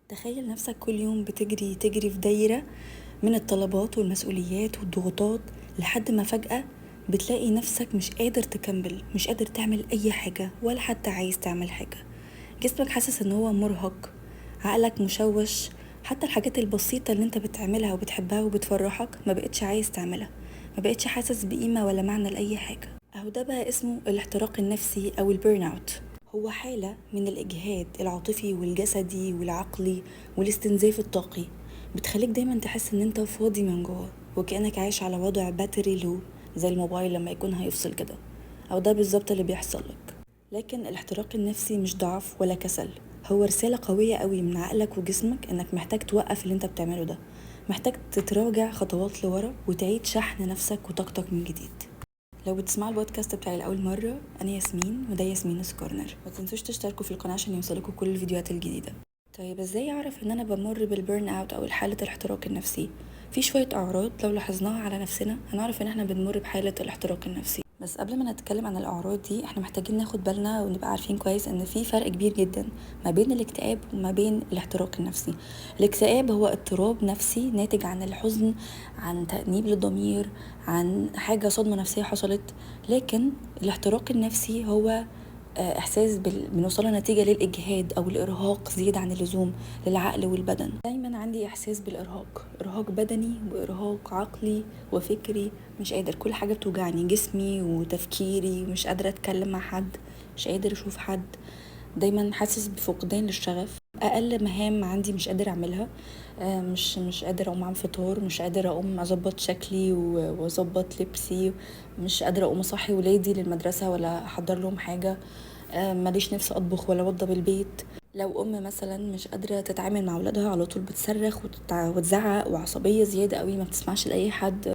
تخيل نفسك كل يوم بتجري تجري في دايرة من الطلبات والمسؤوليات والضغوطات لحد ما فجأة بتلاقي نفسك مش قادر تكمل، مش قادر تعمل أي حاجة ولا حتى عايز تعمل حاجة. جسمك حاسس ان هو مرهق، عقلك مشوش، حتى الحاجات البسيطة اللي انت بتعملها وبتحبها وبتفرحك ما بقتش عايز تعملها، ما بقتش حاسس بقيمة ولا معنى لأي حاجة. اهو ده بقى اسمه الاحتراق النفسي او البيرن اوت. هو حالة من الإجهاد العاطفي والجسدي والعقلي والاستنزاف الطاقي، بتخليك دايما تحس ان انت فاضي من جوه وكأنك عايش على وضع باتري لو، زي الموبايل لما يكون هيفصل كده. او ده بالظبط اللي بيحصل لك. لكن الاحتراق النفسي مش ضعف ولا كسل، هو رسالة قوية قوي من عقلك وجسمك انك محتاج توقف اللي انت بتعمله ده، محتاج تتراجع خطوات لورا وتعيد شحن نفسك وطاقتك من جديد. لو بتسمعوا البودكاست بتاعي لأول مرة، أنا ياسمين وده ياسمين كورنر. ما تنسوش تشتركوا في القناة عشان يوصلكوا كل الفيديوهات الجديدة. طيب ازاي اعرف ان انا بمر بالبيرن اوت او حالة الاحتراق النفسي؟ في شوية اعراض لو لاحظناها على نفسنا هنعرف ان احنا بنمر بحالة الاحتراق النفسي. بس قبل ما نتكلم عن الاعراض دي احنا محتاجين ناخد بالنا ونبقى عارفين كويس ان في فرق كبير جدا ما بين الاكتئاب وما بين الاحتراق النفسي. الاكتئاب هو اضطراب نفسي ناتج عن الحزن، عن تأنيب للضمير، عن حاجة صدمة نفسية حصلت. لكن الاحتراق النفسي هو احساس بنوصله نتيجه للاجهاد او الارهاق زياده عن اللزوم للعقل والبدن. دايما عندي احساس بالارهاق، ارهاق بدني وارهاق عقلي وفكري، مش قادر، كل حاجه بتوجعني، جسمي وتفكيري، مش قادره اتكلم مع حد، مش قادر اشوف حد، دايما حاسس بفقدان للشغف، اقل مهام عندي مش قادر اعملها. مش قادره اقوم اعمل فطار، مش قادره اقوم اظبط شكلي واظبط لبسي، مش قادره اقوم اصحي ولادي للمدرسه ولا احضر لهم حاجه. ماليش نفس اطبخ ولا اوضب البيت. لو ام مثلا مش قادره تتعامل مع اولادها، على طول بتصرخ وتزعق وعصبيه زياده قوي، ما بتسمعش لاي حد.